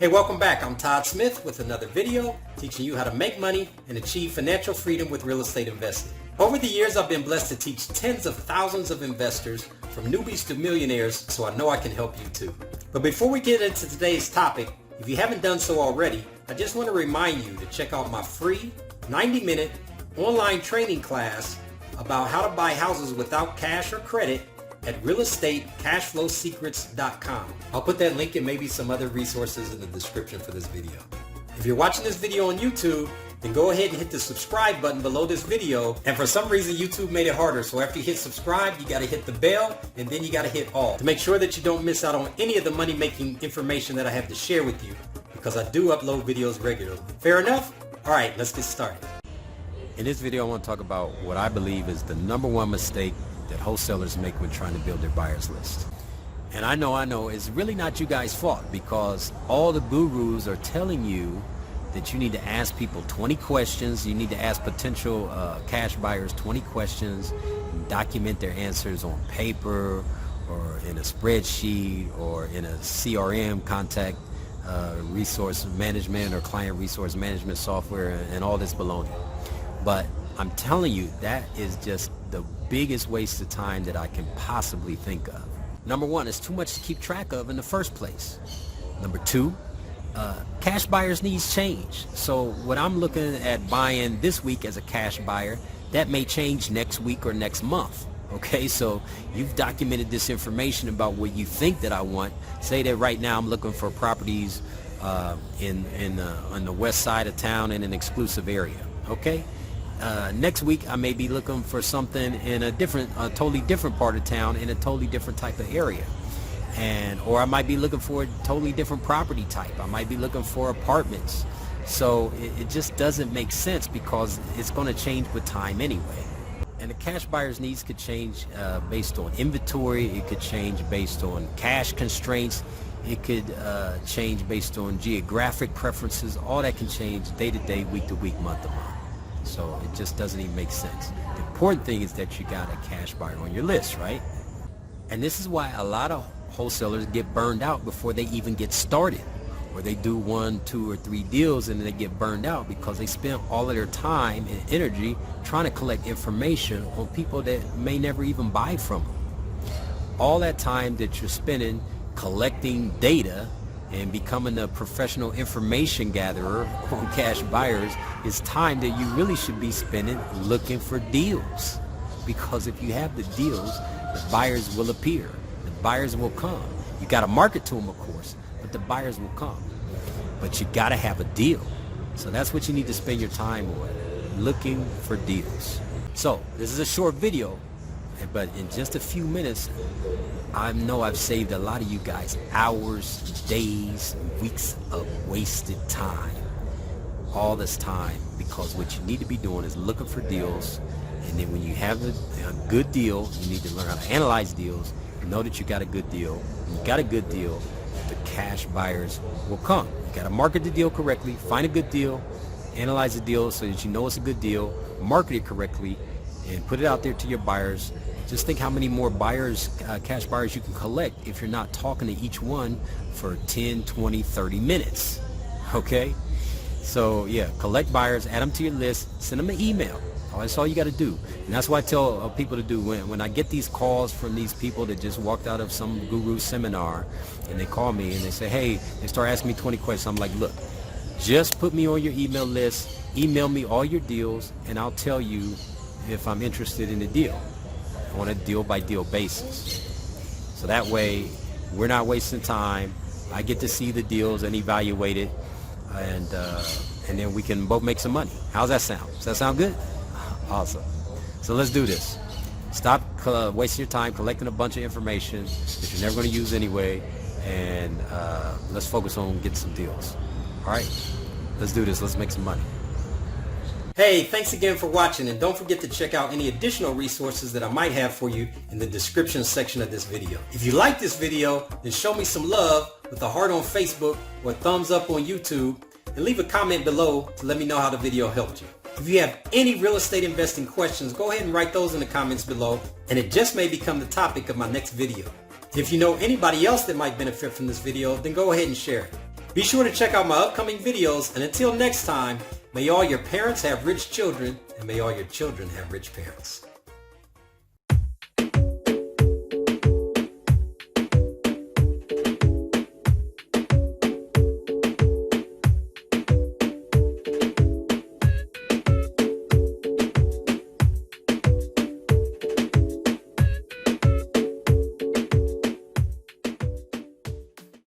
Hey, welcome back. I'm Todd Smith with another video teaching you how to make money and achieve financial freedom with real estate investing. Over the years, I've been blessed to teach tens of thousands of investors from newbies to millionaires, so I know I can help you too. But before we get into today's topic, if you haven't done so already, I just want to remind you to check out my free 90-minute online training class about how to buy houses without cash or credit at _secrets.com. I'll put that link and maybe some other resources in the description for this video. If you're watching this video on YouTube, then go ahead and hit the subscribe button below this video. And for some reason, YouTube made it harder. So after you hit subscribe, you got to hit the bell and then you got to hit all to make sure that you don't miss out on any of the money-making information that I have to share with you, because I do upload videos regularly. Fair enough? All right, let's get started. In this video, I want to talk about what I believe is the #1 mistake that wholesalers make when trying to build their buyers list. And I know, it's really not you guys' fault, because all the gurus are telling you that you need to ask people 20 questions. You need to ask potential cash buyers 20 questions, and document their answers on paper or in a spreadsheet or in a CRM, contact resource management or client resource management software, and all this baloney. But I'm telling you, that is just the biggest waste of time that I can possibly think of. #1, it's too much to keep track of in the first place. #2, cash buyers needs change. So what I'm looking at buying this week as a cash buyer, that may change next week or next month. Okay, so you've documented this information about what you think that I want. Say that right now I'm looking for properties on the west side of town in an exclusive area. Okay. Next week I may be looking for something in a totally different part of town in a totally different type of area, or I might be looking for a totally different property type. I might be looking for apartments. So it just doesn't make sense, because it's going to change with time anyway. And the cash buyer's needs could change based on inventory. It could change based on cash constraints. It could change based on geographic preferences. All that can change day to day, week to week, month to month. So it just doesn't even make sense. The important thing is that you got a cash buyer on your list, right? And this is why a lot of wholesalers get burned out before they even get started, or they do 1, 2, or 3 deals and then they get burned out because they spend all of their time and energy trying to collect information on people that may never even buy from them. All that time that you're spending collecting data and becoming a professional information gatherer on cash buyers is time that you really should be spending looking for deals. Because if you have the deals, the buyers will appear. The buyers will come. You got to market to them, of course, but the buyers will come. But you got to have a deal. So that's what you need to spend your time on, looking for deals. So this is a short video, but in just a few minutes, I know I've saved a lot of you guys hours, days, weeks of wasted time. All this time, because what you need to be doing is looking for deals. And then when you have a good deal, you need to learn how to analyze deals. Know that you got a good deal. When you got a good deal, the cash buyers will come. You got to market the deal correctly, find a good deal, analyze the deal so that you know it's a good deal, market it correctly, and put it out there to your buyers. Just think how many more buyers, cash buyers, you can collect if you're not talking to each one for 10, 20, 30 minutes. Okay? So yeah, collect buyers, add them to your list, send them an email. That's all you got to do. And that's what I tell people to do. When I get these calls from these people that just walked out of some guru seminar, and they call me and they say, hey, they start asking me 20 questions. I'm like, look, just put me on your email list, email me all your deals, and I'll tell you if I'm interested in the deal on a deal-by-deal basis. So that way, we're not wasting time. I get to see the deals and evaluate it, and then we can both make some money. How's that sound? Does that sound good? Awesome. So let's do this. Stop wasting your time collecting a bunch of information that you're never going to use anyway, and let's focus on getting some deals. All right? Let's do this. Let's make some money. Hey, thanks again for watching, and don't forget to check out any additional resources that I might have for you in the description section of this video. If you like this video, then show me some love with a heart on Facebook or a thumbs up on YouTube, and leave a comment below to let me know how the video helped you. If you have any real estate investing questions, go ahead and write those in the comments below, and it just may become the topic of my next video. If you know anybody else that might benefit from this video, then go ahead and share it. Be sure to check out my upcoming videos, and until next time, may all your parents have rich children, and may all your children have rich parents.